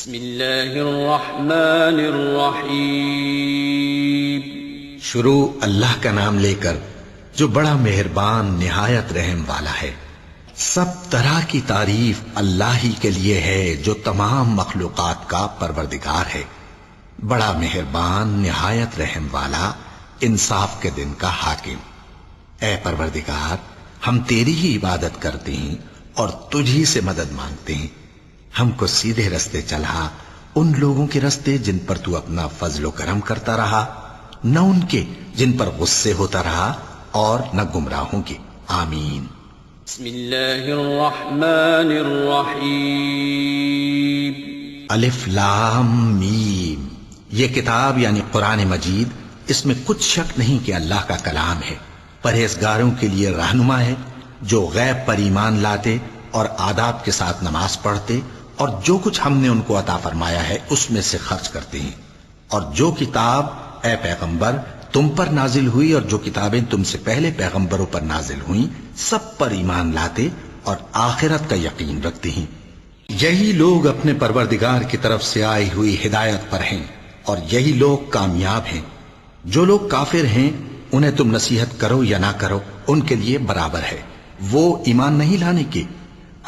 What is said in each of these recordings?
بسم اللہ الرحمن الرحیم۔ شروع اللہ کا نام لے کر جو بڑا مہربان نہایت رحم والا ہے۔ سب طرح کی تعریف اللہ ہی کے لیے ہے جو تمام مخلوقات کا پروردگار ہے، بڑا مہربان نہایت رحم والا، انصاف کے دن کا حاکم۔ اے پروردگار، ہم تیری ہی عبادت کرتے ہیں اور تجھی سے مدد مانگتے ہیں۔ ہم کو سیدھے رستے چلا، ان لوگوں کے رستے جن پر تو اپنا فضل و کرم کرتا رہا، نہ ان کے جن پر غصے ہوتا رہا، اور نہ گمراہوں کے۔ آمین۔ بسم اللہ الرحمن الرحیم۔ الف لام میم۔ یہ کتاب یعنی قرآن مجید، اس میں کچھ شک نہیں کہ اللہ کا کلام ہے، پرہیزگاروں کے لیے رہنما ہے، جو غیب پر ایمان لاتے اور آداب کے ساتھ نماز پڑھتے، اور جو کچھ ہم نے ان کو عطا فرمایا ہے اس میں سے خرچ کرتے ہیں، اور جو کتاب اے پیغمبر تم پر نازل ہوئی اور جو کتابیں تم سے پہلے پیغمبروں پر نازل ہوئیں، سب پر ایمان لاتے اور آخرت کا یقین رکھتے ہیں۔ یہی لوگ اپنے پروردگار کی طرف سے آئی ہوئی ہدایت پر ہیں، اور یہی لوگ کامیاب ہیں۔ جو لوگ کافر ہیں انہیں تم نصیحت کرو یا نہ کرو، ان کے لیے برابر ہے، وہ ایمان نہیں لانے کے۔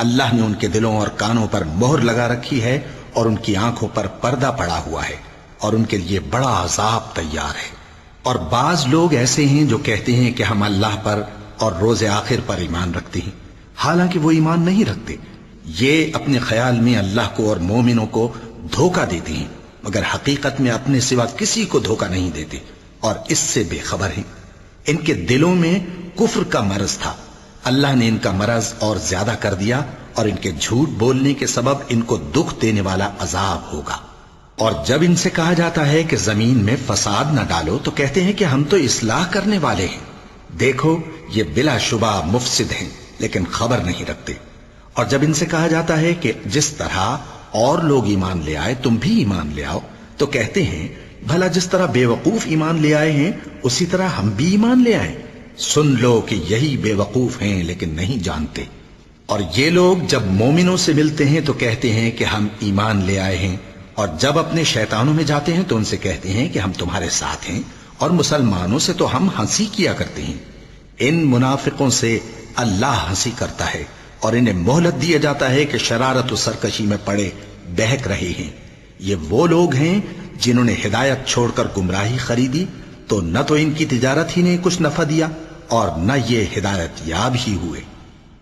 اللہ نے ان کے دلوں اور کانوں پر مہر لگا رکھی ہے، اور ان کی آنکھوں پر پردہ پڑا ہوا ہے، اور ان کے لیے بڑا عذاب تیار ہے۔ اور بعض لوگ ایسے ہیں جو کہتے ہیں کہ ہم اللہ پر اور روز آخر پر ایمان رکھتے ہیں، حالانکہ وہ ایمان نہیں رکھتے۔ یہ اپنے خیال میں اللہ کو اور مومنوں کو دھوکہ دیتے ہیں، مگر حقیقت میں اپنے سوا کسی کو دھوکہ نہیں دیتے، اور اس سے بے خبر ہیں۔ ان کے دلوں میں کفر کا مرض تھا، اللہ نے ان کا مرض اور زیادہ کر دیا، اور ان کے جھوٹ بولنے کے سبب ان کو دکھ دینے والا عذاب ہوگا۔ اور جب ان سے کہا جاتا ہے کہ زمین میں فساد نہ ڈالو تو کہتے ہیں کہ ہم تو اصلاح کرنے والے ہیں۔ دیکھو یہ بلا شبہ مفسد ہیں، لیکن خبر نہیں رکھتے۔ اور جب ان سے کہا جاتا ہے کہ جس طرح اور لوگ ایمان لے آئے تم بھی ایمان لے آؤ، تو کہتے ہیں بھلا جس طرح بے وقوف ایمان لے آئے ہیں اسی طرح ہم بھی ایمان لے آئیں۔ سن لو کہ یہی بے وقوف ہیں لیکن نہیں جانتے۔ اور یہ لوگ جب مومنوں سے ملتے ہیں تو کہتے ہیں کہ ہم ایمان لے آئے ہیں، اور جب اپنے شیطانوں میں جاتے ہیں تو ان سے کہتے ہیں کہ ہم تمہارے ساتھ ہیں، اور مسلمانوں سے تو ہم ہنسی کیا کرتے ہیں۔ ان منافقوں سے اللہ ہنسی کرتا ہے، اور انہیں مہلت دیا جاتا ہے کہ شرارت و سرکشی میں پڑے بہک رہے ہیں۔ یہ وہ لوگ ہیں جنہوں نے ہدایت چھوڑ کر گمراہی خریدی، تو نہ تو ان کی تجارت ہی نے کچھ نفع دیا، اور نہ یہ ہدایت یاب ہی ہوئے۔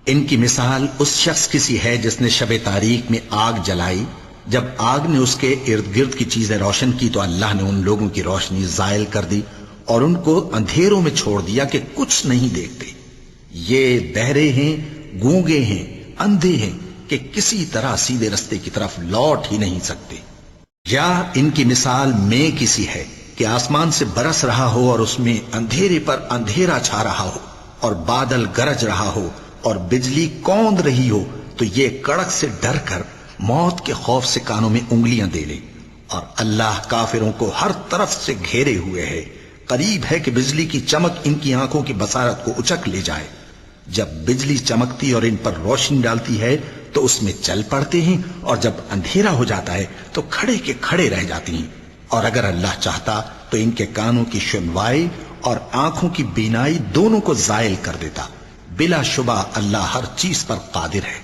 ان کی مثال اس شخص کی سی ہے جس نے شب تاریک میں آگ جلائی، جب آگ نے اس کے ارد گرد کی چیزیں روشن کی تو اللہ نے ان لوگوں کی روشنی زائل کر دی اور ان کو اندھیروں میں چھوڑ دیا کہ کچھ نہیں دیکھتے۔ یہ بہرے ہیں، گونگے ہیں، اندھے ہیں کہ کسی طرح سیدھے رستے کی طرف لوٹ ہی نہیں سکتے۔ یا ان کی مثال میں کسی ہے کہ آسمان سے برس رہا ہو اور اس میں اندھیرے پر اندھیرا چھا رہا ہو، اور بادل گرج رہا ہو اور بجلی کوند رہی ہو، تو یہ کڑک سے ڈر کر موت کے خوف سے کانوں میں انگلیاں دے لے۔ اور اللہ کافروں کو ہر طرف سے گھیرے ہوئے ہے، قریب ہے کہ بجلی کی چمک ان کی آنکھوں کی بصارت کو اچک لے جائے۔ جب بجلی چمکتی اور ان پر روشنی ڈالتی ہے تو اس میں چل پڑتے ہیں، اور جب اندھیرا ہو جاتا ہے تو کھڑے کے کھڑے رہ جاتی ہیں۔ اور اگر اللہ چاہتا تو ان کے کانوں کی سنوائی اور آنکھوں کی بینائی دونوں کو زائل کر دیتا۔ بلا شبہ اللہ ہر چیز پر قادر ہے۔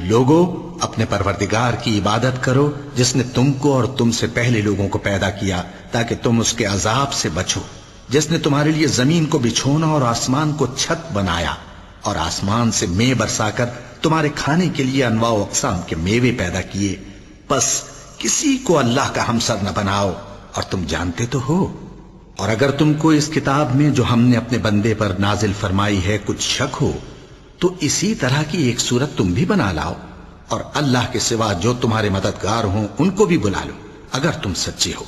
لوگوں، اپنے پروردگار کی عبادت کرو جس نے تم کو اور تم سے پہلے لوگوں کو پیدا کیا تاکہ تم اس کے عذاب سے بچو، جس نے تمہارے لیے زمین کو بچھونا اور آسمان کو چھت بنایا، اور آسمان سے مے برسا کر تمہارے کھانے کے لیے انواع و اقسام کے میوے پیدا کیے۔ پس کسی کو اللہ کا ہمسر نہ بناؤ، اور تم جانتے تو ہو۔ اور اگر تم کو اس کتاب میں جو ہم نے اپنے بندے پر نازل فرمائی ہے کچھ شک ہو تو اسی طرح کی ایک صورت تم بھی بنا لاؤ، اور اللہ کے سوا جو تمہارے مددگار ہوں ان کو بھی بلا لو اگر تم سچے ہو۔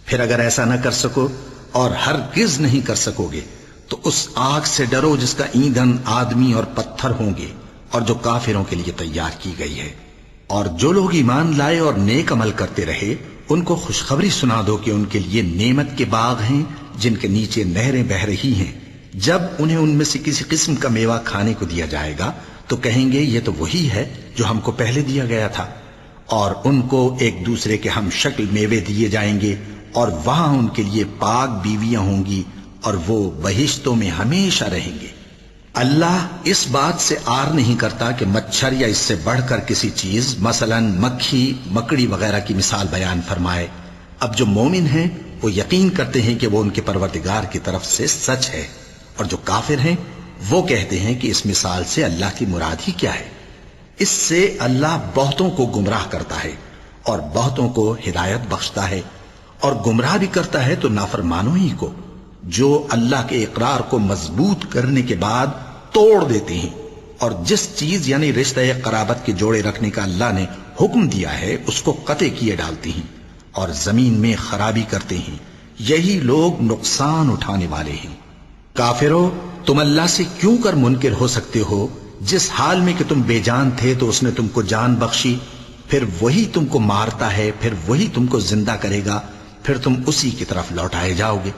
پھر اگر ایسا نہ کر سکو اور ہرگز نہیں کر سکو گے تو اس آگ سے ڈرو جس کا ایندھن آدمی اور پتھر ہوں گے، اور جو کافروں کے لیے تیار کی گئی ہے۔ اور جو لوگ ایمان لائے اور نیک عمل کرتے رہے ان کو خوشخبری سنا دو کہ ان کے لیے نعمت کے باغ ہیں جن کے نیچے نہریں بہہ رہی ہیں۔ جب انہیں ان میں سے کسی قسم کا میوہ کھانے کو دیا جائے گا تو کہیں گے یہ تو وہی ہے جو ہم کو پہلے دیا گیا تھا، اور ان کو ایک دوسرے کے ہم شکل میوے دیے جائیں گے، اور وہاں ان کے لیے پاک بیویاں ہوں گی، اور وہ بہشتوں میں ہمیشہ رہیں گے۔ اللہ اس بات سے آر نہیں کرتا کہ مچھر یا اس سے بڑھ کر کسی چیز مثلا مکھی مکڑی وغیرہ کی مثال بیان فرمائے۔ اب جو مومن ہیں وہ یقین کرتے ہیں کہ وہ ان کے پروردگار کی طرف سے سچ ہے، اور جو کافر ہیں وہ کہتے ہیں کہ اس مثال سے اللہ کی مراد ہی کیا ہے۔ اس سے اللہ بہتوں کو گمراہ کرتا ہے اور بہتوں کو ہدایت بخشتا ہے، اور گمراہ بھی کرتا ہے تو نافرمانوں ہی کو، جو اللہ کے اقرار کو مضبوط کرنے کے بعد توڑ دیتے ہیں، اور جس چیز یعنی رشتہ قرابت کے جوڑے رکھنے کا اللہ نے حکم دیا ہے اس کو قطع کیے ڈالتے ہیں اور زمین میں خرابی کرتے ہیں۔ یہی لوگ نقصان اٹھانے والے ہیں۔ کافرو، تم اللہ سے کیوں کر منکر ہو سکتے ہو؟ جس حال میں کہ تم بے جان تھے تو اس نے تم کو جان بخشی، پھر وہی تم کو مارتا ہے، پھر وہی تم کو زندہ کرے گا، پھر تم اسی کی طرف لوٹائے جاؤ گے۔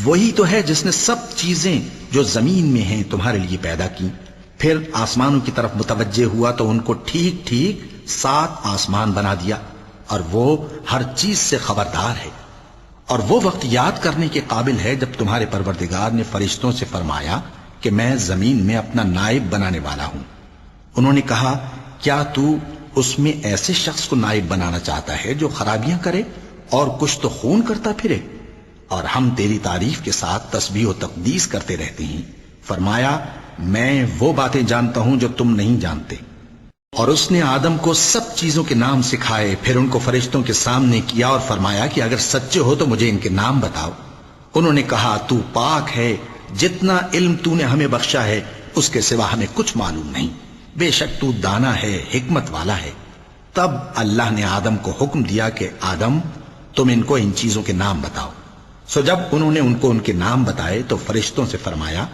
وہی تو ہے جس نے سب چیزیں جو زمین میں ہیں تمہارے لیے پیدا کی، پھر آسمانوں کی طرف متوجہ ہوا تو ان کو ٹھیک ٹھیک 7 آسمان بنا دیا، اور وہ ہر چیز سے خبردار ہے۔ اور وہ وقت یاد کرنے کے قابل ہے جب تمہارے پروردگار نے فرشتوں سے فرمایا کہ میں زمین میں اپنا نائب بنانے والا ہوں۔ انہوں نے کہا، کیا تو اس میں ایسے شخص کو نائب بنانا چاہتا ہے جو خرابیاں کرے اور کچھ تو خون کرتا پھرے؟ اور ہم تیری تعریف کے ساتھ تسبیح و تقدیس کرتے رہتے ہیں۔ فرمایا، میں وہ باتیں جانتا ہوں جو تم نہیں جانتے۔ اور اس نے آدم کو سب چیزوں کے نام سکھائے، پھر ان کو فرشتوں کے سامنے کیا اور فرمایا کہ اگر سچے ہو تو مجھے ان کے نام بتاؤ۔ انہوں نے کہا، تو پاک ہے، جتنا علم تو نے ہمیں بخشا ہے اس کے سوا ہمیں کچھ معلوم نہیں، بے شک تو دانا ہے، حکمت والا ہے۔ تب اللہ نے آدم کو حکم دیا کہ آدم، تم ان کو ان چیزوں کے نام بتاؤ۔ سو جب انہوں نے ان کو ان کے نام بتائے تو فرشتوں سے فرمایا،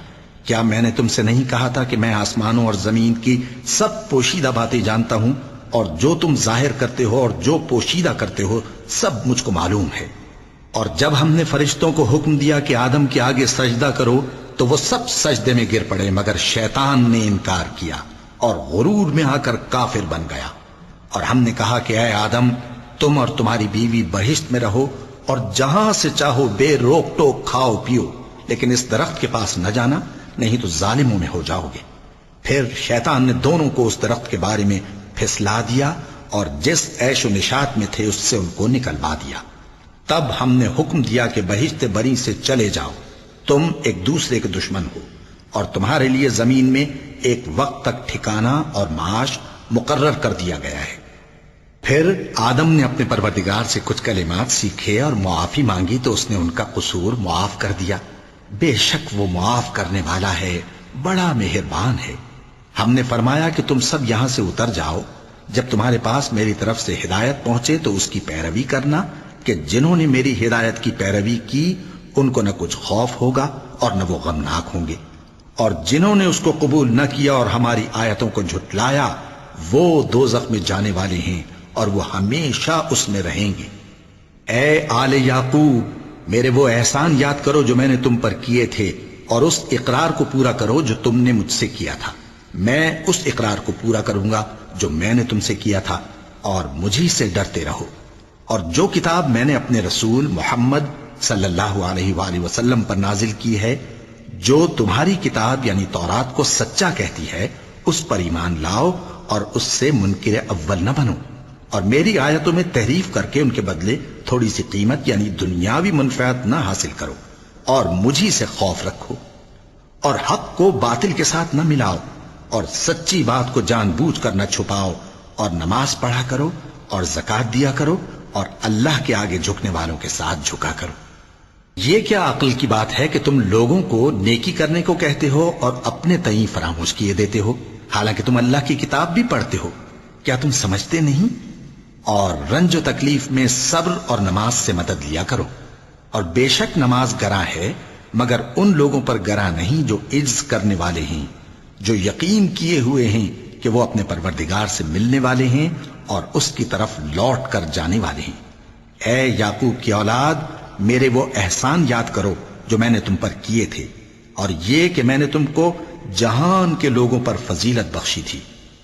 کیا میں نے تم سے نہیں کہا تھا کہ میں آسمانوں اور زمین کی سب پوشیدہ باتیں جانتا ہوں، اور جو تم ظاہر کرتے ہو اور جو پوشیدہ کرتے ہو سب مجھ کو معلوم ہے۔ اور جب ہم نے فرشتوں کو حکم دیا کہ آدم کے آگے سجدہ کرو تو وہ سب سجدے میں گر پڑے، مگر شیطان نے انکار کیا اور غرور میں آ کر کافر بن گیا۔ اور ہم نے کہا کہ اے آدم، تم اور تمہاری بیوی بہشت میں رہو اور جہاں سے چاہو بے روک ٹوک کھاؤ پیو، لیکن اس درخت کے پاس نہ جانا، نہیں تو ظالموں میں ہو جاؤ گے۔ پھر شیطان نے دونوں کو اس درخت کے بارے میں پھسلا دیا اور جس عیش و نشاط میں تھے اس سے ان کو نکلوا دیا۔ تب ہم نے حکم دیا کہ بہشت بری سے چلے جاؤ، تم ایک دوسرے کے دشمن ہو، اور تمہارے لیے زمین میں ایک وقت تک ٹھکانہ اور معاش مقرر کر دیا گیا ہے۔ پھر آدم نے اپنے پروردگار سے کچھ کلمات سیکھے اور معافی مانگی تو اس نے ان کا قصور معاف کر دیا۔ بے شک وہ معاف کرنے والا ہے، بڑا مہربان ہے۔ ہم نے فرمایا کہ تم سب یہاں سے اتر جاؤ، جب تمہارے پاس میری طرف سے ہدایت پہنچے تو اس کی پیروی کرنا، کہ جنہوں نے میری ہدایت کی پیروی کی ان کو نہ کچھ خوف ہوگا اور نہ وہ غمناک ہوں گے، اور جنہوں نے اس کو قبول نہ کیا اور ہماری آیتوں کو جھٹلایا وہ دوزخ میں جانے والے ہیں اور وہ ہمیشہ اس میں رہیں گے۔ اے آل یعقوب، میرے وہ احسان یاد کرو جو میں نے تم پر کیے تھے، اور اس اقرار کو پورا کرو جو تم نے مجھ سے کیا تھا۔ میں اس اقرار کو پورا کروں گا جو میں نے تم سے کیا تھا، اور مجھی سے ڈرتے رہو۔ اور جو کتاب میں نے اپنے رسول محمد صلی اللہ علیہ وآلہ وسلم پر نازل کی ہے، جو تمہاری کتاب یعنی تورات کو سچا کہتی ہے، اس پر ایمان لاؤ اور اس سے منکر اول نہ بنو، اور میری آیتوں میں تحریف کر کے ان کے بدلے تھوڑی سی قیمت یعنی دنیاوی منفعت نہ حاصل کرو، اور مجھی سے خوف رکھو، اور حق کو باطل کے ساتھ نہ ملاؤ، اور سچی بات کو جان بوجھ کر نہ چھپاؤ، اور نماز پڑھا کرو اور زکوٰۃ دیا کرو، اور اللہ کے آگے جھکنے والوں کے ساتھ جھکا کرو۔ یہ کیا عقل کی بات ہے کہ تم لوگوں کو نیکی کرنے کو کہتے ہو اور اپنے تئیں فراموش کیے دیتے ہو، حالانکہ تم اللہ کی کتاب بھی پڑھتے ہو؟ کیا تم سمجھتے نہیں؟ اور رنج و تکلیف میں صبر اور نماز سے مدد لیا کرو، اور بے شک نماز گراں ہے، مگر ان لوگوں پر گراں نہیں جو عجز کرنے والے ہیں، جو یقین کیے ہوئے ہیں کہ وہ اپنے پروردگار سے ملنے والے ہیں اور اس کی طرف لوٹ کر جانے والے ہیں۔ اے یعقوب کی اولاد، میرے وہ احسان یاد کرو جو میں نے تم پر کیے تھے، اور یہ کہ میں نے تم کو جہان کے لوگوں پر فضیلت بخشی تھی،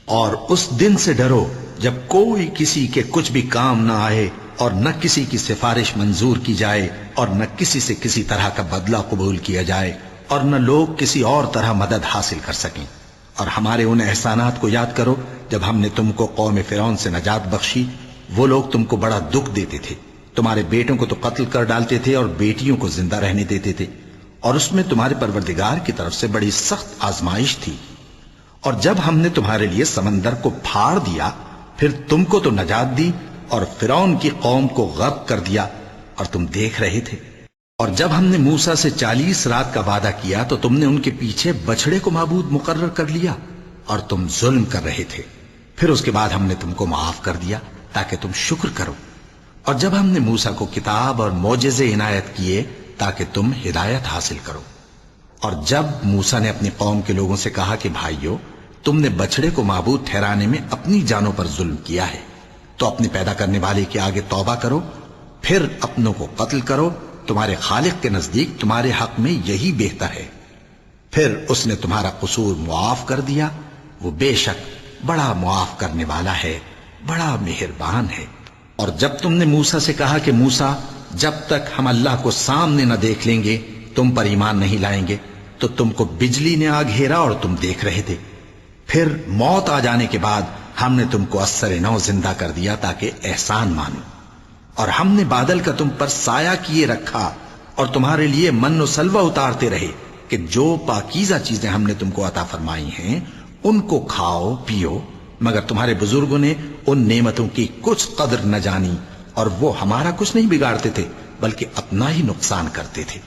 اور اس دن سے ڈرو جب کوئی کسی کے کچھ بھی کام نہ آئے اور نہ کسی کی سفارش منظور کی جائے اور نہ کسی سے کسی طرح کا بدلہ قبول کیا جائے اور نہ لوگ کسی اور طرح مدد حاصل کر سکیں۔ اور ہمارے ان احسانات کو یاد کرو جب ہم نے تم کو قوم فرعون سے نجات بخشی۔ وہ لوگ تم کو بڑا دکھ دیتے تھے، تمہارے بیٹوں کو تو قتل کر ڈالتے تھے اور بیٹیوں کو زندہ رہنے دیتے تھے، اور اس میں تمہارے پروردگار کی طرف سے بڑی سخت آزمائش تھی۔ اور جب ہم نے تمہارے لیے سمندر کو پھاڑ دیا، پھر تم کو تو نجات دی اور فرعون کی قوم کو غرق کر دیا، اور تم دیکھ رہے تھے۔ اور جب ہم نے موسیٰ سے 40 رات کا وعدہ کیا تو تم نے ان کے پیچھے بچڑے کو معبود مقرر کر لیا اور تم ظلم کر رہے تھے۔ پھر اس کے بعد ہم نے تم کو معاف کر دیا تاکہ تم شکر کرو۔ اور جب ہم نے موسیٰ کو کتاب اور معجزے عنایت کیے تاکہ تم ہدایت حاصل کرو۔ اور جب موسیٰ نے اپنی قوم کے لوگوں سے کہا کہ بھائیو، تم نے بچڑے کو معبود ٹھہرانے میں اپنی جانوں پر ظلم کیا ہے، تو اپنے پیدا کرنے والے کے آگے توبہ کرو، پھر اپنوں کو قتل کرو، تمہارے خالق کے نزدیک تمہارے حق میں یہی بہتر ہے۔ پھر اس نے تمہارا قصور معاف کر دیا، وہ بے شک بڑا معاف کرنے والا ہے، بڑا مہربان ہے۔ اور جب تم نے موسیٰ سے کہا کہ موسیٰ، جب تک ہم اللہ کو سامنے نہ دیکھ لیں گے تم پر ایمان نہیں لائیں گے، تو تم کو بجلی نے آ گھیرا اور تم دیکھ رہے تھے۔ پھر موت آ جانے کے بعد ہم نے تم کو اثر نو زندہ کر دیا تاکہ احسان مانو۔ اور ہم نے بادل کا تم پر سایہ کیے رکھا اور تمہارے لیے من و سلوہ اتارتے رہے کہ جو پاکیزہ چیزیں ہم نے تم کو عطا فرمائی ہیں ان کو کھاؤ پیو، مگر تمہارے بزرگوں نے ان نعمتوں کی کچھ قدر نہ جانی اور وہ ہمارا کچھ نہیں بگاڑتے تھے بلکہ اپنا ہی نقصان کرتے تھے۔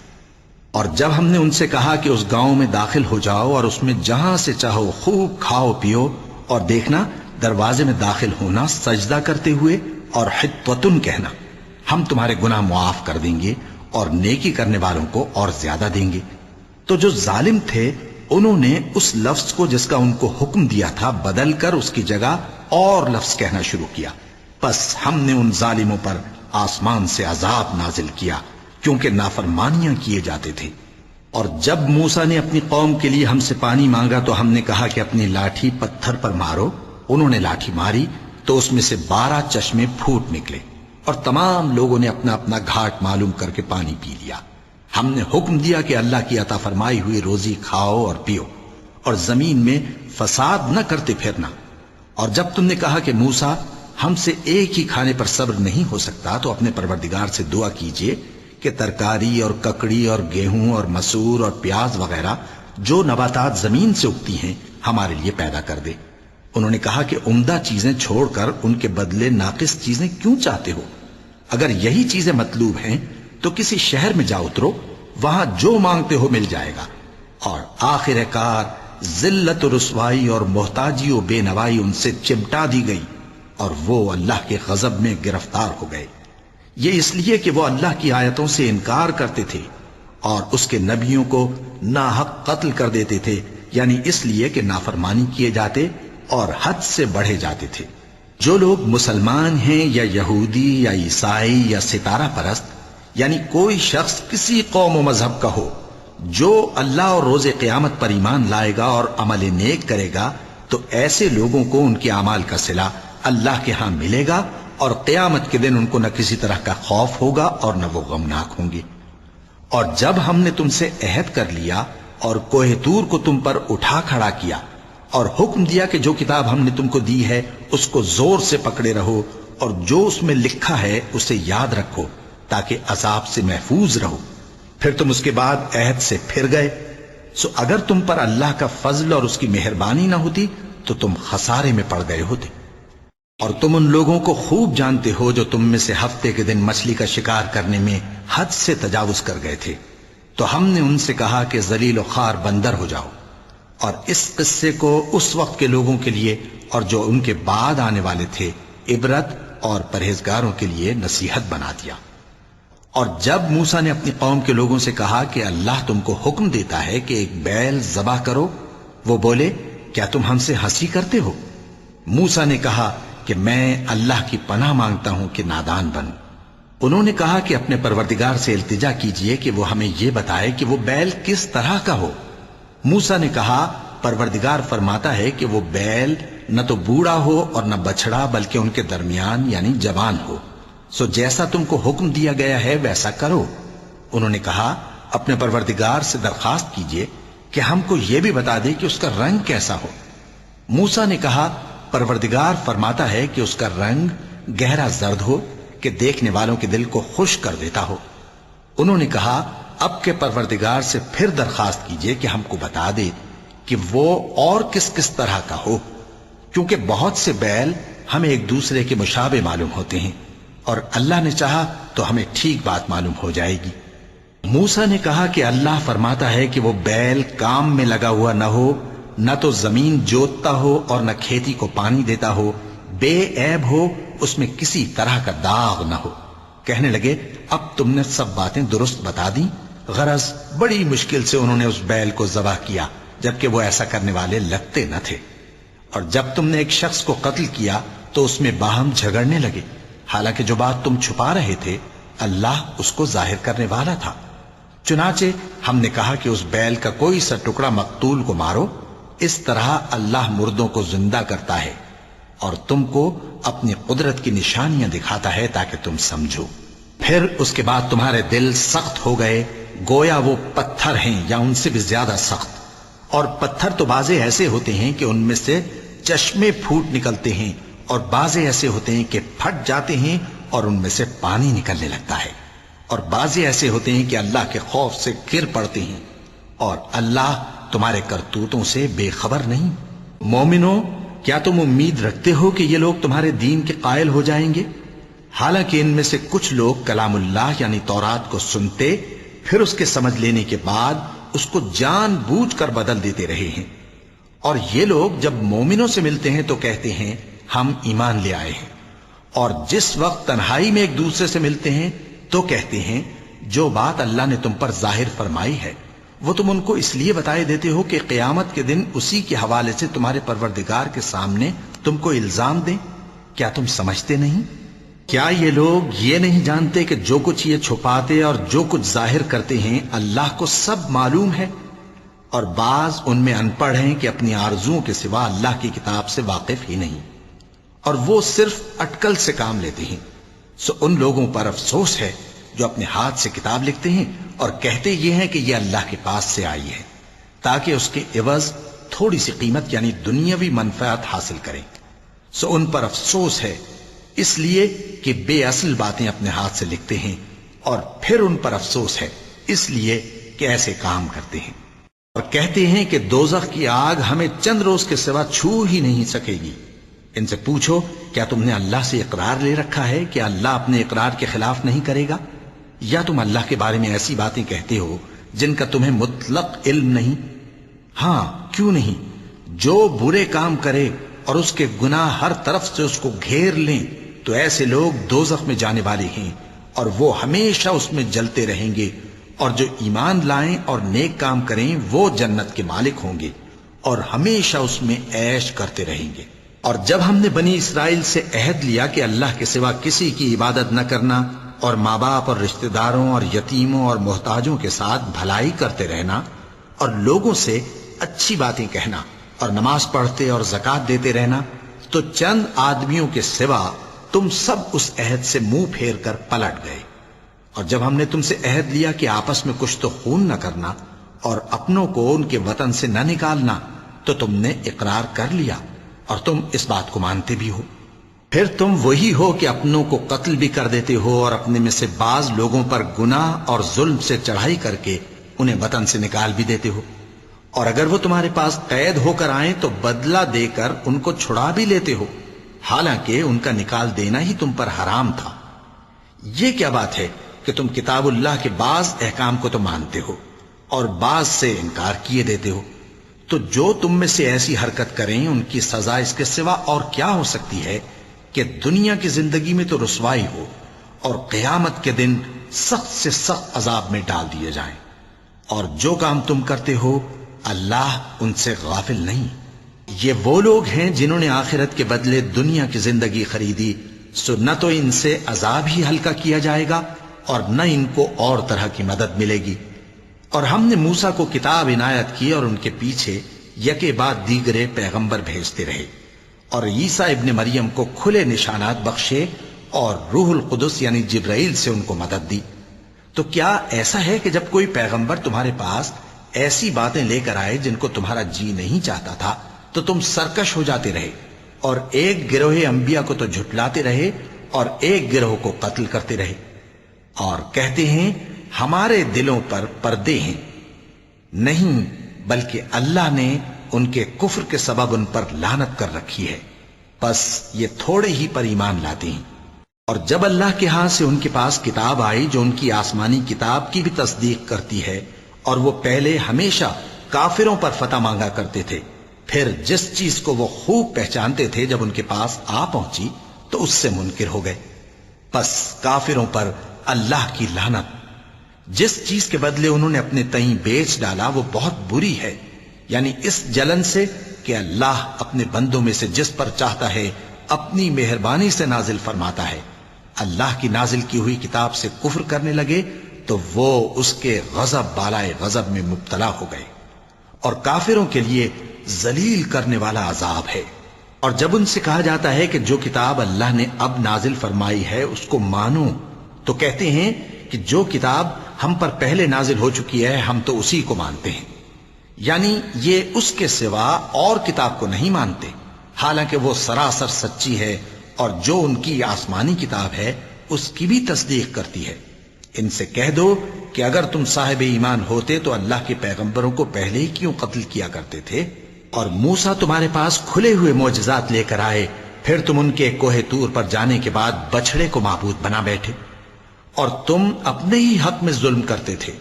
اور جب ہم نے ان سے کہا کہ اس گاؤں میں داخل ہو جاؤ اور اس میں جہاں سے چاہو خوب کھاؤ پیو، اور دیکھنا دروازے میں داخل ہونا سجدہ کرتے ہوئے اور حطوتن کہنا، ہم تمہارے گناہ معاف کر دیں گے اور نیکی کرنے والوں کو اور زیادہ دیں گے۔ تو جو ظالم تھے انہوں نے اس لفظ کو جس کا ان کو حکم دیا تھا بدل کر اس کی جگہ اور لفظ کہنا شروع کیا، پس ہم نے ان ظالموں پر آسمان سے عذاب نازل کیا کیونکہ نافرمانیاں کیے جاتے تھے۔ اور جب موسیٰ نے اپنی قوم کے لیے ہم سے پانی مانگا تو ہم نے کہا کہ اپنی لاٹھی پتھر پر مارو۔ انہوں نے لاٹھی ماری تو اس میں سے 12 چشمے پھوٹ نکلے اور تمام لوگوں نے اپنا اپنا گھاٹ معلوم کر کے پانی پی لیا۔ ہم نے حکم دیا کہ اللہ کی عطا فرمائی ہوئی روزی کھاؤ اور پیو اور زمین میں فساد نہ کرتے پھرنا۔ اور جب تم نے کہا کہ موسیٰ ہم سے ایک ہی کھانے پر صبر نہیں ہو سکتا تو اپنے پروردگار سے دعا کیجئے کہ ترکاری اور ککڑی اور گیہوں اور مسور اور پیاز وغیرہ جو نباتات زمین سے اگتی ہیں ہمارے لیے پیدا کر دے۔ انہوں نے کہا کہ عمدہ چیزیں چھوڑ کر ان کے بدلے ناقص چیزیں کیوں چاہتے ہو؟ اگر یہی چیزیں مطلوب ہیں تو کسی شہر میں جا اترو، وہاں جو مانگتے ہو مل جائے گا۔ اور آخر کار ذلت و رسوائی اور محتاجی و بے نوائی ان سے چمٹا دی گئی اور وہ اللہ کے غضب میں گرفتار ہو گئے۔ یہ اس لیے کہ وہ اللہ کی آیتوں سے انکار کرتے تھے اور اس کے نبیوں کو ناحق قتل کر دیتے تھے، یعنی اس لیے کہ نافرمانی کیے جاتے اور حد سے بڑھے جاتے تھے۔ جو لوگ مسلمان ہیں یا یہودی یا عیسائی یا ستارہ پرست، یعنی کوئی شخص کسی قوم و مذہب کا ہو، جو اللہ اور روز قیامت پر ایمان لائے گا اور عمل نیک کرے گا تو ایسے لوگوں کو ان کے اعمال کا صلہ اللہ کے ہاں ملے گا اور قیامت کے دن ان کو نہ کسی طرح کا خوف ہوگا اور نہ وہ غمناک ہوں گے۔ اور جب ہم نے تم سے عہد کر لیا اور کوہ طور کو تم پر اٹھا کھڑا کیا اور حکم دیا کہ جو کتاب ہم نے تم کو دی ہے اس کو زور سے پکڑے رہو اور جو اس میں لکھا ہے اسے یاد رکھو تاکہ عذاب سے محفوظ رہو، پھر تم اس کے بعد عہد سے پھر گئے، سو اگر تم پر اللہ کا فضل اور اس کی مہربانی نہ ہوتی تو تم خسارے میں پڑ گئے ہوتے۔ اور تم ان لوگوں کو خوب جانتے ہو جو تم میں سے ہفتے کے دن مچھلی کا شکار کرنے میں حد سے تجاوز کر گئے تھے، تو ہم نے ان سے کہا کہ ذلیل و خوار بندر ہو جاؤ، اور اس قصے کو اس وقت کے لوگوں کے لیے اور جو ان کے بعد آنے والے تھے عبرت اور پرہیزگاروں کے لیے نصیحت بنا دیا۔ اور جب موسیٰ نے اپنی قوم کے لوگوں سے کہا کہ اللہ تم کو حکم دیتا ہے کہ ایک بیل ذبح کرو، وہ بولے کیا تم ہم سے ہنسی کرتے ہو؟ موسیٰ نے کہا کہ میں اللہ کی پناہ مانگتا ہوں کہ نادان بنوں۔ انہوں نے کہا کہ اپنے پروردگار سے التجا کیجئے کہ وہ ہمیں یہ بتائے کہ وہ بیل کس طرح کا ہو۔ موسیٰ نے کہا پروردگار فرماتا ہے کہ وہ بیل نہ تو بوڑھا ہو اور نہ بچڑا بلکہ ان کے درمیان یعنی جوان ہو، سو جیسا تم کو حکم دیا گیا ہے ویسا کرو۔ انہوں نے کہا اپنے پروردگار سے درخواست کیجئے کہ ہم کو یہ بھی بتا دے کہ اس کا رنگ کیسا ہو۔ موسیٰ نے کہا پروردگار فرماتا ہے کہ اس کا رنگ گہرا زرد ہو کہ دیکھنے والوں کے دل کو خوش کر دیتا ہو۔ انہوں نے کہا اب کے پروردگار سے پھر درخواست کیجئے کہ ہم کو بتا دے کہ وہ اور کس کس طرح کا ہو، کیونکہ بہت سے بیل ہمیں ایک دوسرے کے مشابہ معلوم ہوتے ہیں، اور اللہ نے چاہا تو ہمیں ٹھیک بات معلوم ہو جائے گی۔ موسیٰ نے کہا کہ اللہ فرماتا ہے کہ وہ بیل کام میں لگا ہوا نہ ہو، نہ تو زمین جوتتا ہو اور نہ کھیتی کو پانی دیتا ہو، بے عیب ہو، اس میں کسی طرح کا داغ نہ ہو۔ کہنے لگے اب تم نے سب باتیں درست بتا دیں۔ غرض بڑی مشکل سے انہوں نے اس بیل کو ذبح کیا، جبکہ وہ ایسا کرنے والے لگتے نہ تھے۔ اور جب تم نے ایک شخص کو قتل کیا تو اس میں باہم جھگڑنے لگے، حالانکہ جو بات تم چھپا رہے تھے اللہ اس کو ظاہر کرنے والا تھا۔ چنانچہ ہم نے کہا کہ اس بیل کا کوئی سا ٹکڑا مقتول کو مارو، اس طرح اللہ مردوں کو زندہ کرتا ہے اور تم کو اپنی قدرت کی نشانیاں دکھاتا ہے تاکہ تم سمجھو۔ پھر اس کے بعد تمہارے دل سخت ہو گئے گویا وہ پتھر ہیں یا ان سے بھی زیادہ سخت، اور پتھر تو بعضے ایسے ہوتے ہیں کہ ان میں سے چشمے پھوٹ نکلتے ہیں، اور بعضے ایسے ہوتے ہیں کہ پھٹ جاتے ہیں اور ان میں سے پانی نکلنے لگتا ہے، اور بعضے ایسے ہوتے ہیں کہ اللہ کے خوف سے گر پڑتے ہیں، اور اللہ تمہارے کرتوتوں سے بے خبر نہیں۔ مومنو، کیا تم امید رکھتے ہو کہ یہ لوگ تمہارے دین کے قائل ہو جائیں گے؟ حالانکہ ان میں سے کچھ لوگ کلام اللہ یعنی تورات کو سنتے پھر اس کے سمجھ لینے کے بعد اس کو جان بوجھ کر بدل دیتے رہے ہیں، اور یہ لوگ جب مومنوں سے ملتے ہیں تو کہتے ہیں ہم ایمان لے آئے ہیں، اور جس وقت تنہائی میں ایک دوسرے سے ملتے ہیں تو کہتے ہیں جو بات اللہ نے تم پر ظاہر فرمائی ہے وہ تم ان کو اس لیے بتائے دیتے ہو کہ قیامت کے دن اسی کے حوالے سے تمہارے پروردگار کے سامنے تم کو الزام دیں۔ کیا تم سمجھتے نہیں؟ کیا یہ لوگ یہ نہیں جانتے کہ جو کچھ یہ چھپاتے اور جو کچھ ظاہر کرتے ہیں اللہ کو سب معلوم ہے؟ اور بعض ان میں ان پڑھ ہیں کہ اپنی آرزوؤں کے سوا اللہ کی کتاب سے واقف ہی نہیں، اور وہ صرف اٹکل سے کام لیتے ہیں۔ سو ان لوگوں پر افسوس ہے جو اپنے ہاتھ سے کتاب لکھتے ہیں اور کہتے یہ ہیں کہ یہ اللہ کے پاس سے آئی ہے تاکہ اس کے عوض تھوڑی سی قیمت یعنی دنیاوی منفعت حاصل کریں۔ سو ان پر افسوس ہے اس لیے کہ بے اصل باتیں اپنے ہاتھ سے لکھتے ہیں، اور پھر ان پر افسوس ہے اس لیے کہ ایسے کام کرتے ہیں، اور کہتے ہیں کہ دوزخ کی آگ ہمیں چند روز کے سوا چھو ہی نہیں سکے گی۔ ان سے پوچھو کیا تم نے اللہ سے اقرار لے رکھا ہے کہ اللہ اپنے اقرار کے خلاف نہیں کرے گا، یا تم اللہ کے بارے میں ایسی باتیں کہتے ہو جن کا تمہیں مطلق علم نہیں؟ ہاں کیوں نہیں، جو برے کام کرے اور اس کے گناہ ہر طرف سے اس کو گھیر لیں تو ایسے لوگ دوزخ میں جانے والے ہیں اور وہ ہمیشہ اس میں جلتے رہیں گے، اور جو ایمان لائیں اور نیک کام کریں وہ جنت کے مالک ہوں گے اور ہمیشہ اس میں عیش کرتے رہیں گے۔ اور جب ہم نے بنی اسرائیل سے عہد لیا کہ اللہ کے سوا کسی کی عبادت نہ کرنا اور ماں باپ اور رشتہ داروں اور یتیموں اور محتاجوں کے ساتھ بھلائی کرتے رہنا اور لوگوں سے اچھی باتیں کہنا اور نماز پڑھتے اور زکوٰۃ دیتے رہنا، تو چند آدمیوں کے سوا تم سب اس عہد سے منہ پھیر کر پلٹ گئے۔ اور جب ہم نے تم سے عہد لیا کہ آپس میں کچھ تو خون نہ کرنا اور اپنوں کو ان کے وطن سے نہ نکالنا، تو تم نے اقرار کر لیا اور تم اس بات کو مانتے بھی ہو۔ پھر تم وہی ہو کہ اپنوں کو قتل بھی کر دیتے ہو اور اپنے میں سے بعض لوگوں پر گناہ اور ظلم سے چڑھائی کر کے انہیں وطن سے نکال بھی دیتے ہو، اور اگر وہ تمہارے پاس قید ہو کر آئیں تو بدلہ دے کر ان کو چھڑا بھی لیتے ہو، حالانکہ ان کا نکال دینا ہی تم پر حرام تھا۔ یہ کیا بات ہے کہ تم کتاب اللہ کے بعض احکام کو تو مانتے ہو اور بعض سے انکار کیے دیتے ہو؟ تو جو تم میں سے ایسی حرکت کریں ان کی سزا اس کے سوا اور کیا ہو سکتی ہے کہ دنیا کی زندگی میں تو رسوائی ہو اور قیامت کے دن سخت سے سخت عذاب میں ڈال دیے جائیں۔ اور جو کام تم کرتے ہو اللہ ان سے غافل نہیں۔ یہ وہ لوگ ہیں جنہوں نے آخرت کے بدلے دنیا کی زندگی خریدی، سو نہ تو ان سے عذاب ہی ہلکا کیا جائے گا اور نہ ان کو اور طرح کی مدد ملے گی۔ اور ہم نے موسیٰ کو کتاب عنایت کی اور ان کے پیچھے یکے بعد دیگرے پیغمبر بھیجتے رہے، اور عیسیٰ ابن مریم کو کھلے نشانات بخشے اور روح القدس یعنی جبرائیل سے ان کو مدد دی۔ تو کیا ایسا ہے کہ جب کوئی پیغمبر تمہارے پاس ایسی باتیں لے کر آئے جن کو تمہارا جی نہیں چاہتا تھا تو تم سرکش ہو جاتے رہے، اور ایک گروہ انبیاء کو تو جھٹلاتے رہے اور ایک گروہ کو قتل کرتے رہے، اور کہتے ہیں ہمارے دلوں پر پردے ہیں؟ نہیں، بلکہ اللہ نے ان کے کفر کے سبب ان پر لعنت کر رکھی ہے، بس یہ تھوڑے ہی پر ایمان لاتے ہیں۔ اور جب اللہ کے ہاں سے ان کے پاس کتاب آئی جو ان کی آسمانی کتاب کی بھی تصدیق کرتی ہے، اور وہ پہلے ہمیشہ کافروں پر فتح مانگا کرتے تھے، پھر جس چیز کو وہ خوب پہچانتے تھے جب ان کے پاس آ پہنچی تو اس سے منکر ہو گئے، بس کافروں پر اللہ کی لعنت۔ جس چیز کے بدلے انہوں نے اپنے تئیں بیچ ڈالا وہ بہت بری ہے، یعنی اس جلن سے کہ اللہ اپنے بندوں میں سے جس پر چاہتا ہے اپنی مہربانی سے نازل فرماتا ہے۔ اللہ کی نازل کی ہوئی کتاب سے کفر کرنے لگے تو وہ اس کے غضب بالائے غضب میں مبتلا ہو گئے، اور کافروں کے لیے ذلیل کرنے والا عذاب ہے۔ اور جب ان سے کہا جاتا ہے کہ جو کتاب اللہ نے اب نازل فرمائی ہے اس کو مانو، تو کہتے ہیں کہ جو کتاب ہم پر پہلے نازل ہو چکی ہے ہم تو اسی کو مانتے ہیں، یعنی یہ اس کے سوا اور کتاب کو نہیں مانتے، حالانکہ وہ سراسر سچی ہے، اور جو ان کی آسمانی کتاب ہے اس کی بھی تصدیق کرتی ہے۔ ان سے کہہ دو کہ اگر تم صاحب ایمان ہوتے تو اللہ کے پیغمبروں کو پہلے ہی کیوں قتل کیا کرتے تھے؟ اور موسیٰ تمہارے پاس کھلے ہوئے معجزات لے کر آئے، پھر تم ان کے کوہ طور پر جانے کے بعد بچڑے کو معبود بنا بیٹھے، اور تم اپنے ہی حق میں ظلم کرتے تھے۔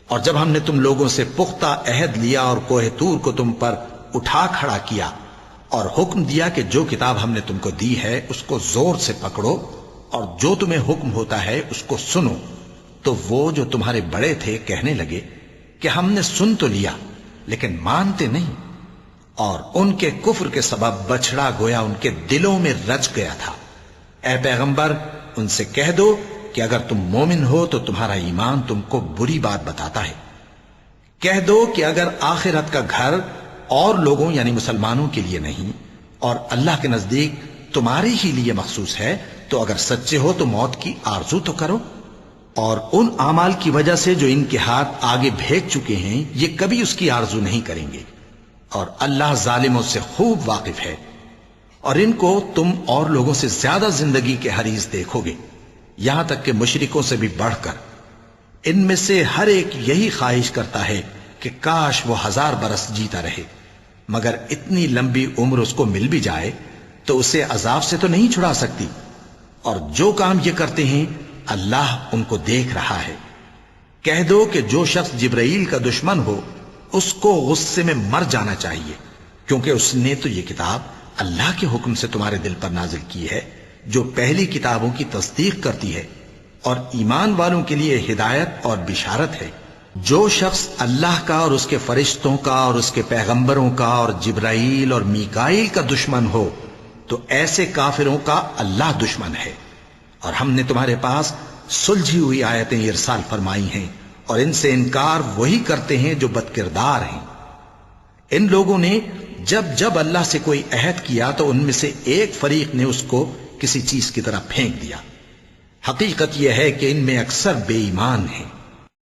اور جب ہم نے تم لوگوں سے پختہ عہد لیا اور کوہ طور کو تم پر اٹھا کھڑا کیا اور حکم دیا کہ جو کتاب ہم نے تم کو دی ہے اس کو زور سے پکڑو اور جو تمہیں حکم ہوتا ہے اس کو سنو، تو وہ جو تمہارے بڑے تھے کہنے لگے کہ ہم نے سن تو لیا لیکن مانتے نہیں، اور ان کے کفر کے سبب بچڑا گویا ان کے دلوں میں رچ گیا تھا۔ اے پیغمبر ان سے کہہ دو کہ اگر تم مومن ہو تو تمہارا ایمان تم کو بری بات بتاتا ہے۔ کہہ دو کہ اگر آخرت کا گھر اور لوگوں یعنی مسلمانوں کے لیے نہیں اور اللہ کے نزدیک تمہارے ہی لیے مخصوص ہے تو اگر سچے ہو تو موت کی آرزو تو کرو، اور ان اعمال کی وجہ سے جو ان کے ہاتھ آگے بھیج چکے ہیں یہ کبھی اس کی آرزو نہیں کریں گے، اور اللہ ظالموں سے خوب واقف ہے۔ اور ان کو تم اور لوگوں سے زیادہ زندگی کے حریص دیکھو گے، یہاں تک کہ مشرکوں سے بھی بڑھ کر۔ ان میں سے ہر ایک یہی خواہش کرتا ہے کہ کاش وہ 1000 برس جیتا رہے، مگر اتنی لمبی عمر اس کو مل بھی جائے تو اسے عذاب سے تو نہیں چھڑا سکتی، اور جو کام یہ کرتے ہیں اللہ ان کو دیکھ رہا ہے۔ کہہ دو کہ جو شخص جبرائیل کا دشمن ہو اس کو غصے میں مر جانا چاہیے، کیونکہ اس نے تو یہ کتاب اللہ کے حکم سے تمہارے دل پر نازل کی ہے جو پہلی کتابوں کی تصدیق کرتی ہے، اور ایمان والوں کے لیے ہدایت اور بشارت ہے۔ جو شخص اللہ کا اور اس کے فرشتوں کا اور اس کے پیغمبروں کا اور جبرائیل اور میکائیل کا دشمن ہو تو ایسے کافروں کا اللہ دشمن ہے۔ اور ہم نے تمہارے پاس سلجھی ہوئی آیتیں ارسال فرمائی ہیں، اور ان سے انکار وہی کرتے ہیں جو بد کردار ہیں۔ ان لوگوں نے جب جب اللہ سے کوئی عہد کیا تو ان میں سے ایک فریق نے اس کو کسی چیز کی طرح پھینک دیا۔ حقیقت یہ ہے کہ ان میں اکثر بے ایمان ہیں۔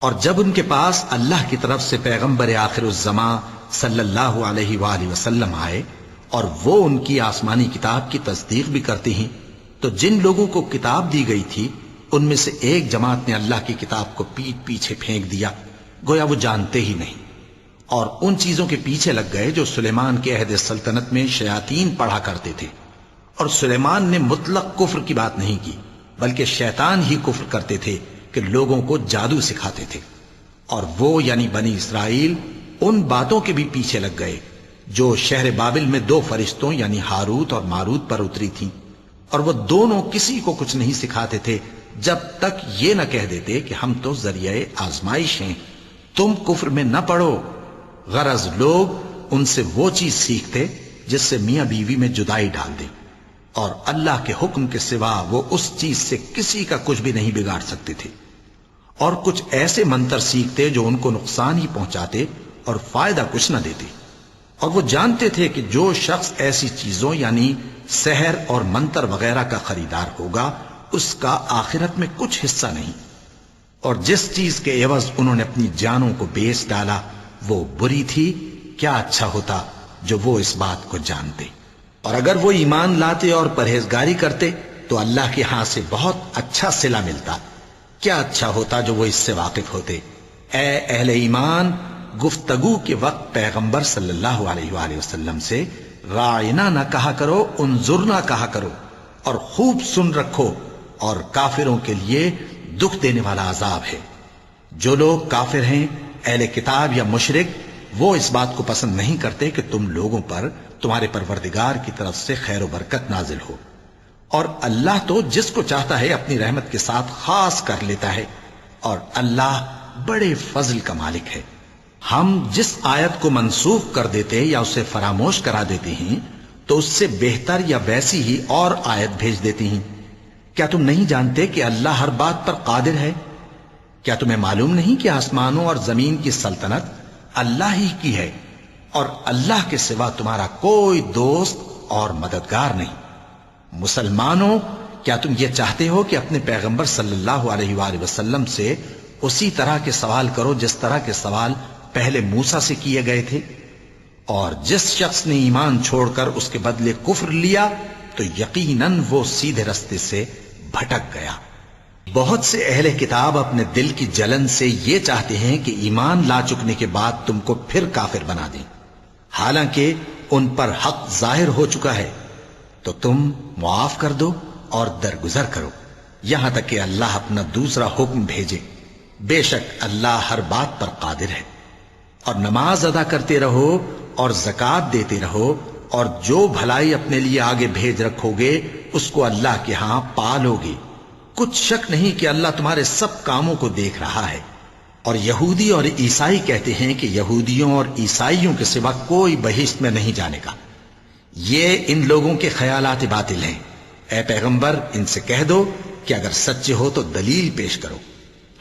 اور جب ان کے پاس اللہ کی طرف سے پیغمبر آخر الزماں صلی اللہ علیہ وآلہ وسلم آئے اور وہ ان کی آسمانی کتاب کی تصدیق بھی کرتے ہیں، تو جن لوگوں کو کتاب دی گئی تھی ان میں سے ایک جماعت نے اللہ کی کتاب کو پیٹ پیچھے پھینک دیا، گویا وہ جانتے ہی نہیں، اور ان چیزوں کے پیچھے لگ گئے جو سلیمان کے عہد سلطنت میں شیاطین پڑھا کرتے تھے۔ اور سلیمان نے مطلق کفر کی بات نہیں کی، بلکہ شیطان ہی کفر کرتے تھے کہ لوگوں کو جادو سکھاتے تھے، اور وہ یعنی بنی اسرائیل ان باتوں کے بھی پیچھے لگ گئے جو شہر بابل میں 2 فرشتوں یعنی ہاروت اور ماروت پر اتری تھیں، اور وہ دونوں کسی کو کچھ نہیں سکھاتے تھے جب تک یہ نہ کہہ دیتے کہ ہم تو ذریعہ آزمائش ہیں، تم کفر میں نہ پڑو۔ غرض لوگ ان سے وہ چیز سیکھتے جس سے میاں بیوی میں جدائی ڈال دے، اور اللہ کے حکم کے سوا وہ اس چیز سے کسی کا کچھ بھی نہیں بگاڑ سکتے تھے، اور کچھ ایسے منتر سیکھتے جو ان کو نقصان ہی پہنچاتے اور فائدہ کچھ نہ دیتے۔ اور وہ جانتے تھے کہ جو شخص ایسی چیزوں یعنی سحر اور منتر وغیرہ کا خریدار ہوگا اس کا آخرت میں کچھ حصہ نہیں، اور جس چیز کے عوض انہوں نے اپنی جانوں کو بیچ ڈالا وہ بری تھی۔ کیا اچھا ہوتا جو وہ اس بات کو جانتے، اور اگر وہ ایمان لاتے اور پرہیزگاری کرتے تو اللہ کے ہاں سے بہت اچھا صلہ ملتا۔ کیا اچھا ہوتا جو وہ اس سے واقف ہوتے۔ اے اہل ایمان، گفتگو کے وقت پیغمبر صلی اللہ علیہ وآلہ وسلم سے راعنا نہ کہا کرو، انظرنا کہا کرو، اور خوب سن رکھو، اور کافروں کے لیے دکھ دینے والا عذاب ہے۔ جو لوگ کافر ہیں، اہل کتاب یا مشرک، وہ اس بات کو پسند نہیں کرتے کہ تم لوگوں پر تمہارے پروردگار کی طرف سے خیر و برکت نازل ہو، اور اللہ تو جس کو چاہتا ہے اپنی رحمت کے ساتھ خاص کر لیتا ہے، اور اللہ بڑے فضل کا مالک ہے۔ ہم جس آیت کو منسوخ کر دیتے یا اسے فراموش کرا دیتے ہیں تو اس سے بہتر یا ویسی ہی اور آیت بھیج دیتی ہیں۔ کیا تم نہیں جانتے کہ اللہ ہر بات پر قادر ہے؟ کیا تمہیں معلوم نہیں کہ آسمانوں اور زمین کی سلطنت اللہ ہی کی ہے، اور اللہ کے سوا تمہارا کوئی دوست اور مددگار نہیں؟ مسلمانوں، کیا تم یہ چاہتے ہو کہ اپنے پیغمبر صلی اللہ علیہ وآلہ وسلم سے اسی طرح کے سوال کرو جس طرح کے سوال پہلے موسیٰ سے کیے گئے تھے؟ اور جس شخص نے ایمان چھوڑ کر اس کے بدلے کفر لیا تو یقیناً وہ سیدھے رستے سے بھٹک گیا۔ بہت سے اہل کتاب اپنے دل کی جلن سے یہ چاہتے ہیں کہ ایمان لا چکنے کے بعد تم کو پھر کافر بنا دیں، حالانکہ ان پر حق ظاہر ہو چکا ہے۔ تو تم معاف کر دو اور درگزر کرو یہاں تک کہ اللہ اپنا دوسرا حکم بھیجے۔ بے شک اللہ ہر بات پر قادر ہے۔ اور نماز ادا کرتے رہو اور زکوٰۃ دیتے رہو، اور جو بھلائی اپنے لیے آگے بھیج رکھو گے اس کو اللہ کے ہاں پالو گے۔ کچھ شک نہیں کہ اللہ تمہارے سب کاموں کو دیکھ رہا ہے۔ اور یہودی اور عیسائی کہتے ہیں کہ یہودیوں اور عیسائیوں کے سوا کوئی بہشت میں نہیں جانے کا۔ یہ ان لوگوں کے خیالات باطل ہیں۔ اے پیغمبر، ان سے کہہ دو کہ اگر سچے ہو تو دلیل پیش کرو۔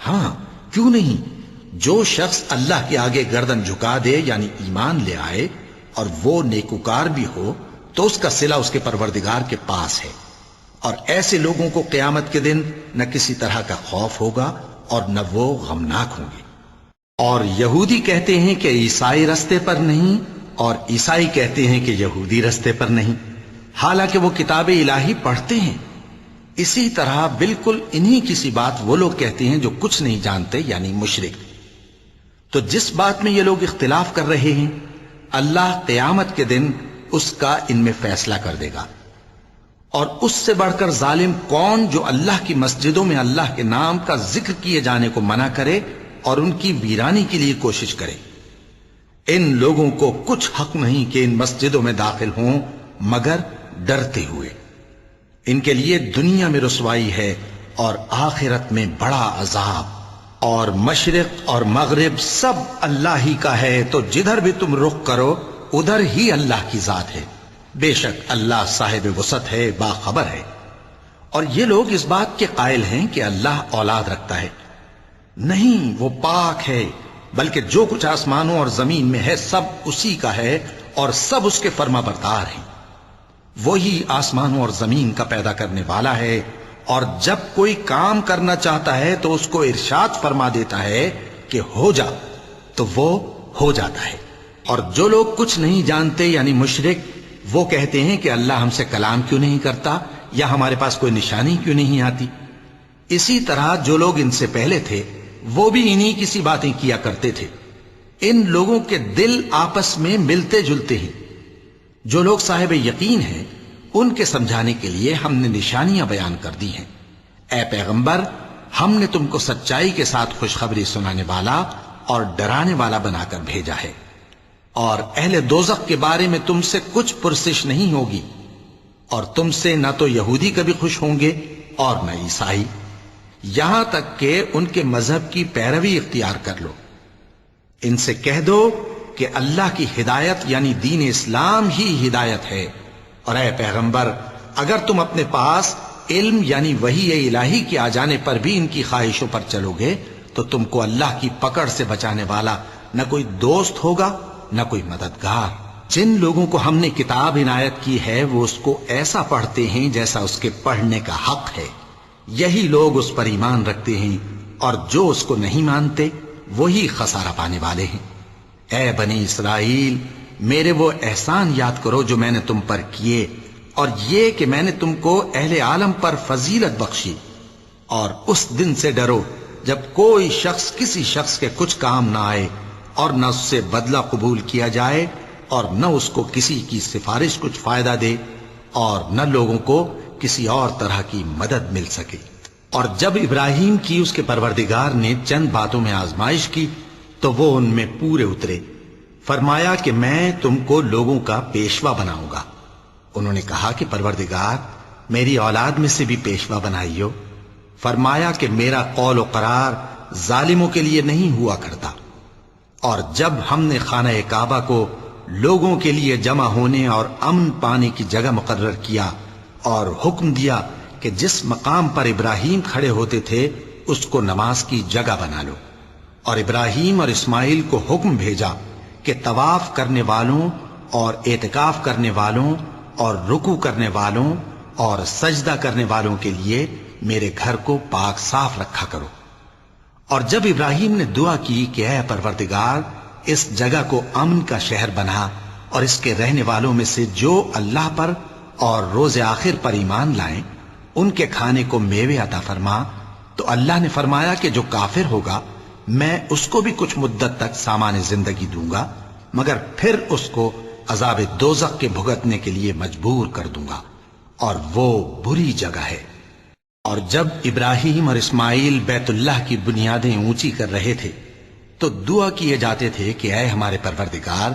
ہاں، کیوں نہیں؟ جو شخص اللہ کے آگے گردن جھکا دے یعنی ایمان لے آئے اور وہ نیکوکار بھی ہو تو اس کا صلہ اس کے پروردگار کے پاس ہے، اور ایسے لوگوں کو قیامت کے دن نہ کسی طرح کا خوف ہوگا اور نہ وہ غمناک ہوں گے۔ اور یہودی کہتے ہیں کہ عیسائی رستے پر نہیں، اور عیسائی کہتے ہیں کہ یہودی رستے پر نہیں، حالانکہ وہ کتاب الہی پڑھتے ہیں۔ اسی طرح بالکل انہی کسی بات وہ لوگ کہتے ہیں جو کچھ نہیں جانتے یعنی مشرک۔ تو جس بات میں یہ لوگ اختلاف کر رہے ہیں اللہ قیامت کے دن اس کا ان میں فیصلہ کر دے گا۔ اور اس سے بڑھ کر ظالم کون جو اللہ کی مسجدوں میں اللہ کے نام کا ذکر کیے جانے کو منع کرے اور ان کی ویرانی کے لیے کوشش کرے۔ ان لوگوں کو کچھ حق نہیں کہ ان مسجدوں میں داخل ہوں مگر ڈرتے ہوئے۔ ان کے لیے دنیا میں رسوائی ہے اور آخرت میں بڑا عذاب۔ اور مشرق اور مغرب سب اللہ ہی کا ہے، تو جدھر بھی تم رخ کرو ادھر ہی اللہ کی ذات ہے۔ بے شک اللہ صاحب وسعت ہے، باخبر ہے۔ اور یہ لوگ اس بات کے قائل ہیں کہ اللہ اولاد رکھتا ہے۔ نہیں، وہ پاک ہے، بلکہ جو کچھ آسمانوں اور زمین میں ہے سب اسی کا ہے، اور سب اس کے فرما بردار ہیں۔ وہی آسمانوں اور زمین کا پیدا کرنے والا ہے، اور جب کوئی کام کرنا چاہتا ہے تو اس کو ارشاد فرما دیتا ہے کہ ہو جا، تو وہ ہو جاتا ہے۔ اور جو لوگ کچھ نہیں جانتے یعنی مشرک، وہ کہتے ہیں کہ اللہ ہم سے کلام کیوں نہیں کرتا، یا ہمارے پاس کوئی نشانی کیوں نہیں آتی۔ اسی طرح جو لوگ ان سے پہلے تھے وہ بھی انہی کسی باتیں کیا کرتے تھے۔ ان لوگوں کے دل آپس میں ملتے جلتے ہیں۔ جو لوگ صاحب یقین ہیں ان کے سمجھانے کے لیے ہم نے نشانیاں بیان کر دی ہیں۔ اے پیغمبر، ہم نے تم کو سچائی کے ساتھ خوشخبری سنانے والا اور ڈرانے والا بنا کر بھیجا ہے، اور اہل دوزخ کے بارے میں تم سے کچھ پرسش نہیں ہوگی، اور تم سے نہ تو یہودی کبھی خوش ہوں گے اور نہ عیسائی، یہاں تک کہ ان کے مذہب کی پیروی اختیار کر لو۔ ان سے کہہ دو کہ اللہ کی ہدایت یعنی دین اسلام ہی ہدایت ہے، اور اے پیغمبر اگر تم اپنے پاس علم یعنی وحی الہی کے آ جانے پر بھی ان کی خواہشوں پر چلو گے تو تم کو اللہ کی پکڑ سے بچانے والا نہ کوئی دوست ہوگا نہ کوئی مددگار۔ جن لوگوں کو ہم نے کتاب عنایت کی ہے وہ اس کو ایسا پڑھتے ہیں جیسا اس کے پڑھنے کا حق ہے، یہی لوگ اس پر ایمان رکھتے ہیں، اور جو اس کو نہیں مانتے وہی خسارہ پانے والے ہیں۔ اے بنی اسرائیل، میرے وہ احسان یاد کرو جو میں نے تم پر کیے، اور یہ کہ میں نے تم کو اہل عالم پر فضیلت بخشی، اور اس دن سے ڈرو جب کوئی شخص کسی شخص کے کچھ کام نہ آئے، اور نہ اس سے بدلہ قبول کیا جائے، اور نہ اس کو کسی کی سفارش کچھ فائدہ دے، اور نہ لوگوں کو کسی اور طرح کی مدد مل سکے۔ اور جب ابراہیم کی اس کے پروردگار نے چند باتوں میں آزمائش کی تو وہ ان میں پورے اترے۔ فرمایا کہ میں تم کو لوگوں کا پیشوا بناؤں گا۔ انہوں نے کہا کہ پروردگار، میری اولاد میں سے بھی پیشوا بنائیو۔ فرمایا کہ میرا قول و قرار ظالموں کے لیے نہیں ہوا کرتا۔ اور جب ہم نے خانہ کعبہ کو لوگوں کے لیے جمع ہونے اور امن پانے کی جگہ مقرر کیا اور حکم دیا کہ جس مقام پر ابراہیم کھڑے ہوتے تھے اس کو نماز کی جگہ بنا لو، اور ابراہیم اور اسماعیل کو حکم بھیجا کہ طواف کرنے والوں اور اعتکاف کرنے والوں اور رکوع کرنے والوں اور سجدہ کرنے والوں کے لیے میرے گھر کو پاک صاف رکھا کرو۔ اور جب ابراہیم نے دعا کی کہ اے پروردگار، اس جگہ کو امن کا شہر بنا، اور اس کے رہنے والوں میں سے جو اللہ پر اور روز آخر پر ایمان لائیں ان کے کھانے کو میوے عطا فرما، تو اللہ نے فرمایا کہ جو کافر ہوگا میں اس کو بھی کچھ مدت تک سامان زندگی دوں گا، مگر پھر اس کو عذاب دوزخ کے بھگتنے کے لیے مجبور کر دوں گا، اور وہ بری جگہ ہے۔ اور جب ابراہیم اور اسماعیل بیت اللہ کی بنیادیں اونچی کر رہے تھے تو دعا کیے جاتے تھے کہ اے ہمارے پروردگار،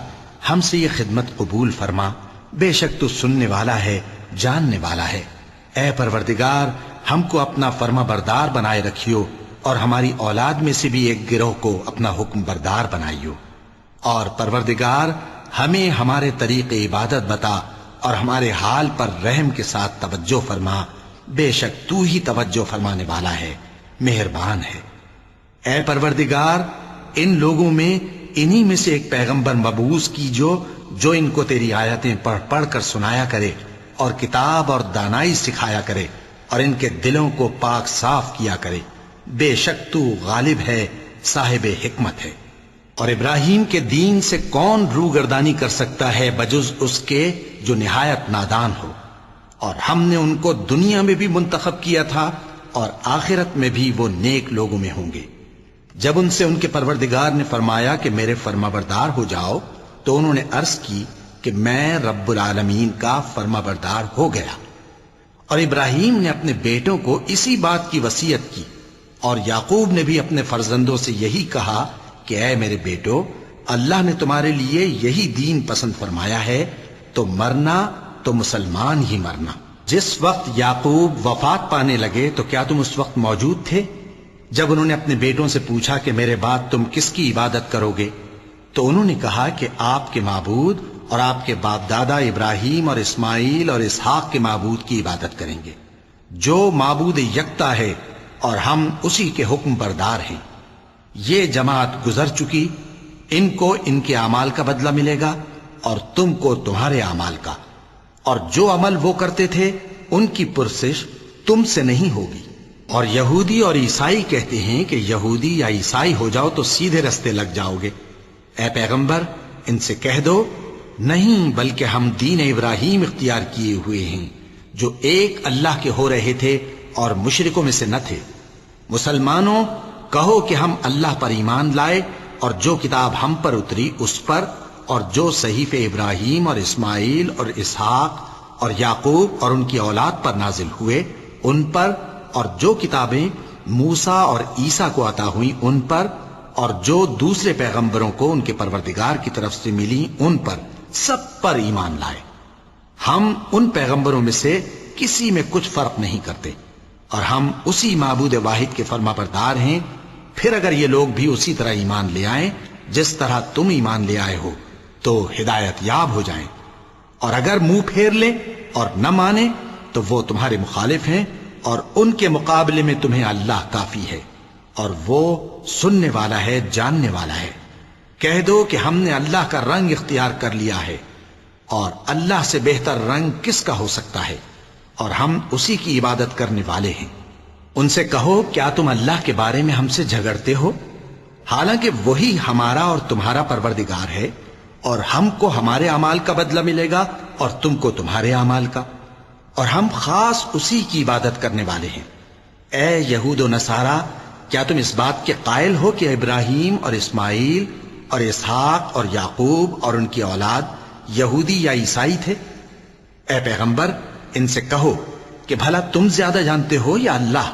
ہم سے یہ خدمت قبول فرما، بے شک تو سننے والا ہے، جاننے والا ہے۔ اے پروردگار، ہم کو اپنا فرما بردار بنائے رکھیو، اور ہماری اولاد میں سے بھی ایک گروہ کو اپنا حکم بردار بنائیو، اور پروردگار ہمیں ہمارے طریق عبادت بتا، اور ہمارے حال پر رحم کے ساتھ توجہ فرما، بے شک تو ہی توجہ فرمانے والا ہے، مہربان ہے۔ اے پروردگار، ان لوگوں میں انہی میں سے ایک پیغمبر مبعوث کی جو ان کو تیری آیتیں پڑھ پڑھ کر سنایا کرے، اور کتاب اور دانائی سکھایا کرے، اور ان کے دلوں کو پاک صاف کیا کرے، بے شک تو غالب ہے، صاحب حکمت ہے۔ اور ابراہیم کے دین سے کون روگردانی کر سکتا ہے بجز اس کے جو نہایت نادان ہو؟ اور ہم نے ان کو دنیا میں بھی منتخب کیا تھا، اور آخرت میں بھی وہ نیک لوگوں میں ہوں گے۔ جب ان سے ان کے پروردگار نے فرمایا کہ میرے فرما بردار ہو جاؤ، تو انہوں نے عرض کی کہ میں رب العالمین کا فرما بردار ہو گیا۔ اور ابراہیم نے اپنے بیٹوں کو اسی بات کی وصیت کی، اور یعقوب نے بھی اپنے فرزندوں سے یہی کہا کہ اے میرے بیٹو، اللہ نے تمہارے لیے یہی دین پسند فرمایا ہے، تو مرنا تو مسلمان ہی مرنا۔ جس وقت یعقوب وفات پانے لگے تو کیا تم اس وقت موجود تھے جب انہوں نے اپنے بیٹوں سے پوچھا کہ میرے بعد تم کس کی عبادت کرو گے؟ تو انہوں نے کہا کہ آپ کے معبود اور آپ کے باپ دادا ابراہیم اور اسماعیل اور اسحاق کے معبود کی عبادت کریں گے، جو معبود یکتا ہے، اور ہم اسی کے حکم بردار ہیں۔ یہ جماعت گزر چکی، ان کو ان کے اعمال کا بدلہ ملے گا، اور تم کو تمہارے اعمال کا، اور جو عمل وہ کرتے تھے ان کی پرسش تم سے نہیں ہوگی۔ اور یہودی اور عیسائی کہتے ہیں کہ یہودی یا عیسائی ہو جاؤ تو سیدھے رستے لگ جاؤ گے۔ اے پیغمبر، ان سے کہہ دو نہیں، بلکہ ہم دین ابراہیم اختیار کیے ہوئے ہیں، جو ایک اللہ کے ہو رہے تھے اور مشرکوں میں سے نہ تھے۔ مسلمانوں، کہو کہ ہم اللہ پر ایمان لائے، اور جو کتاب ہم پر اتری اس پر، اور جو صحیفے ابراہیم اور اسماعیل اور اسحاق اور یعقوب اور ان کی اولاد پر نازل ہوئے ان پر، اور جو کتابیں موسیٰ اور عیسیٰ کو عطا ہوئیں ان پر، اور جو دوسرے پیغمبروں کو ان کے پروردگار کی طرف سے ملی ان پر، سب پر ایمان لائے۔ ہم ان پیغمبروں میں سے کسی میں کچھ فرق نہیں کرتے، اور ہم اسی معبود واحد کے فرما بردار ہیں۔ پھر اگر یہ لوگ بھی اسی طرح ایمان لے آئیں جس طرح تم ایمان لے آئے ہو تو ہدایت یاب ہو جائیں، اور اگر منہ پھیر لیں اور نہ مانیں تو وہ تمہارے مخالف ہیں، اور ان کے مقابلے میں تمہیں اللہ کافی ہے، اور وہ سننے والا ہے، جاننے والا ہے۔ کہہ دو کہ ہم نے اللہ کا رنگ اختیار کر لیا ہے، اور اللہ سے بہتر رنگ کس کا ہو سکتا ہے، اور ہم اسی کی عبادت کرنے والے ہیں۔ ان سے کہو کیا تم اللہ کے بارے میں ہم سے جھگڑتے ہو، حالانکہ وہی ہمارا اور تمہارا پروردگار ہے، اور ہم کو ہمارے اعمال کا بدلہ ملے گا اور تم کو تمہارے اعمال کا، اور ہم خاص اسی کی عبادت کرنے والے ہیں۔ اے یہود و نصارا، کیا تم اس بات کے قائل ہو کہ ابراہیم اور اسماعیل اور اسحاق اور یعقوب اور ان کی اولاد یہودی یا عیسائی تھے؟ اے پیغمبر، ان سے کہو کہ بھلا تم زیادہ جانتے ہو یا اللہ؟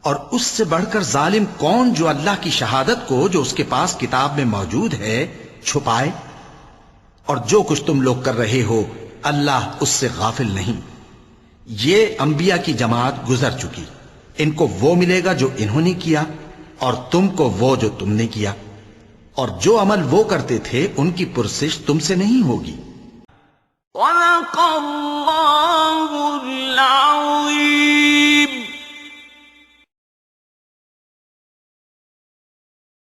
اور اس سے بڑھ کر ظالم کون جو اللہ کی شہادت کو جو اس کے پاس کتاب میں موجود ہے چھپائے؟ اور جو کچھ تم لوگ کر رہے ہو اللہ اس سے غافل نہیں۔ یہ انبیاء کی جماعت گزر چکی، ان کو وہ ملے گا جو انہوں نے کیا، اور تم کو وہ جو تم نے کیا، اور جو عمل وہ کرتے تھے ان کی پرسش تم سے نہیں ہوگی۔ صدق اللہ العظیم۔